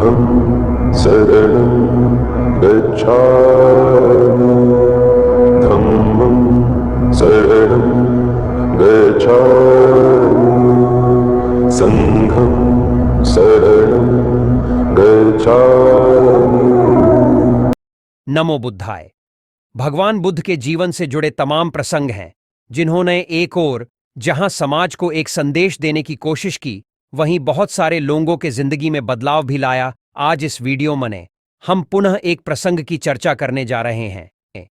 बुद्धं शरणं गच्छामि धम्मं शरणं गच्छामि संघं शरणं गच्छामि। नमो बुद्धाय। भगवान बुद्ध के जीवन से जुड़े तमाम प्रसंग हैं जिन्होंने एक ओर जहां समाज को एक संदेश देने की कोशिश की, वहीं बहुत सारे लोगों के जिंदगी में बदलाव भी लाया। आज इस वीडियो में हम पुनः एक प्रसंग की चर्चा करने जा रहे हैं।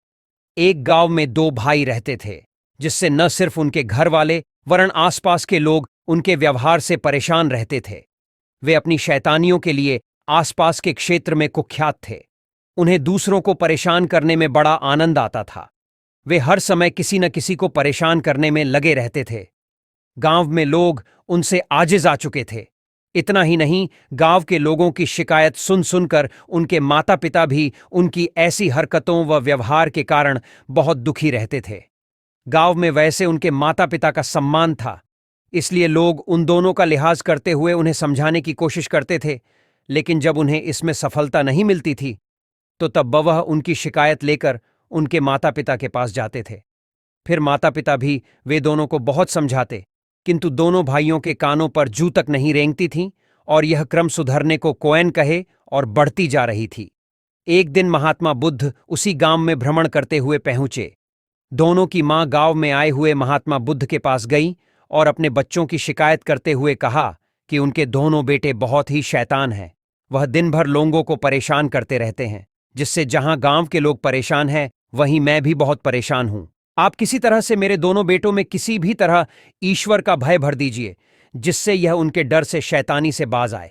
एक गांव में दो भाई रहते थे, जिससे न सिर्फ उनके घर वाले वरन आसपास के लोग उनके व्यवहार से परेशान रहते थे। वे अपनी शैतानियों के लिए आसपास के क्षेत्र में कुख्यात थे। उन्हें दूसरों को परेशान करने में बड़ा आनंद आता था। वे हर समय किसी न किसी को परेशान करने में लगे रहते थे। गांव में लोग उनसे आजिज आ चुके थे। इतना ही नहीं, गांव के लोगों की शिकायत सुन सुनकर उनके माता पिता भी उनकी ऐसी हरकतों व व्यवहार के कारण बहुत दुखी रहते थे। गांव में वैसे उनके माता पिता का सम्मान था, इसलिए लोग उन दोनों का लिहाज करते हुए उन्हें समझाने की कोशिश करते थे। लेकिन जब उन्हें इसमें सफलता नहीं मिलती थी, तो तब वह उनकी शिकायत लेकर उनके माता पिता के पास जाते थे। फिर माता पिता भी वे दोनों को बहुत समझाते, किंतु दोनों भाइयों के कानों पर जू तक नहीं रेंगती थीं और यह क्रम सुधरने को कोयन कहे और बढ़ती जा रही थी। एक दिन महात्मा बुद्ध उसी गांव में भ्रमण करते हुए पहुंचे। दोनों की मां गांव में आए हुए महात्मा बुद्ध के पास गई और अपने बच्चों की शिकायत करते हुए कहा कि उनके दोनों बेटे बहुत ही शैतान हैं। वह दिन भर लोगों को परेशान करते रहते हैं, जिससे जहां गांव के लोग परेशान हैं, वहीं मैं भी बहुत परेशान हूं। आप किसी तरह से मेरे दोनों बेटों में किसी भी तरह ईश्वर का भय भर दीजिए, जिससे यह उनके डर से शैतानी से बाज आए।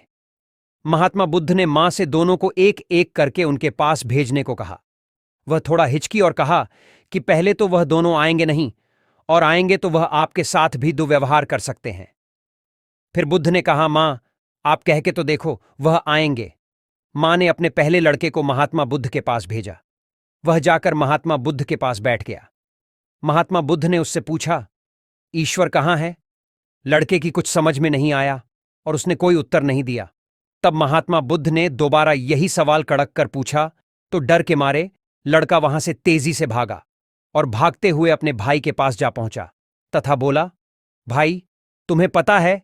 महात्मा बुद्ध ने मां से दोनों को एक एक करके उनके पास भेजने को कहा। वह थोड़ा हिचकी और कहा कि पहले तो वह दोनों आएंगे नहीं, और आएंगे तो वह आपके साथ भी दुर्व्यवहार कर सकते हैं। फिर बुद्ध ने कहा, मां, आप कह के तो देखो, वह आएंगे। मां ने अपने पहले लड़के को महात्मा बुद्ध के पास भेजा। वह जाकर महात्मा बुद्ध के पास बैठ गया। महात्मा बुद्ध ने उससे पूछा, ईश्वर कहाँ है? लड़के की कुछ समझ में नहीं आया और उसने कोई उत्तर नहीं दिया। तब महात्मा बुद्ध ने दोबारा यही सवाल कड़क कर पूछा, तो डर के मारे लड़का वहां से तेजी से भागा और भागते हुए अपने भाई के पास जा पहुंचा तथा बोला, भाई, तुम्हें पता है,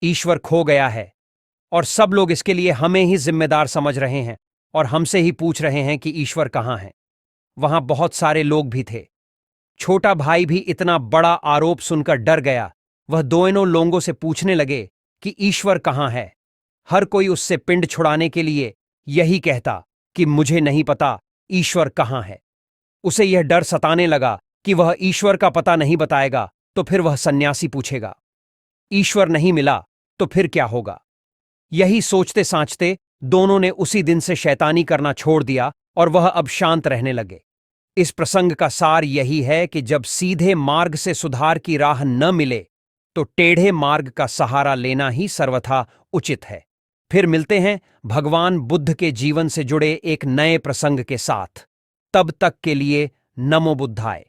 ईश्वर खो गया है और सब लोग इसके लिए हमें ही जिम्मेदार समझ रहे हैं और हमसे ही पूछ रहे हैं कि ईश्वर कहाँ है। वहां बहुत सारे लोग भी थे। छोटा भाई भी इतना बड़ा आरोप सुनकर डर गया। वह दोनों लोगों से पूछने लगे कि ईश्वर कहाँ है। हर कोई उससे पिंड छुड़ाने के लिए यही कहता कि मुझे नहीं पता ईश्वर कहाँ है। उसे यह डर सताने लगा कि वह ईश्वर का पता नहीं बताएगा तो फिर वह सन्यासी पूछेगा। ईश्वर नहीं मिला तो फिर क्या होगा? यही सोचते साचते दोनों ने उसी दिन से शैतानी करना छोड़ दिया और वह अब शांत रहने लगे। इस प्रसंग का सार यही है कि जब सीधे मार्ग से सुधार की राह न मिले, तो टेढ़े मार्ग का सहारा लेना ही सर्वथा उचित है। फिर मिलते हैं भगवान बुद्ध के जीवन से जुड़े एक नए प्रसंग के साथ। तब तक के लिए नमो बुद्धाय।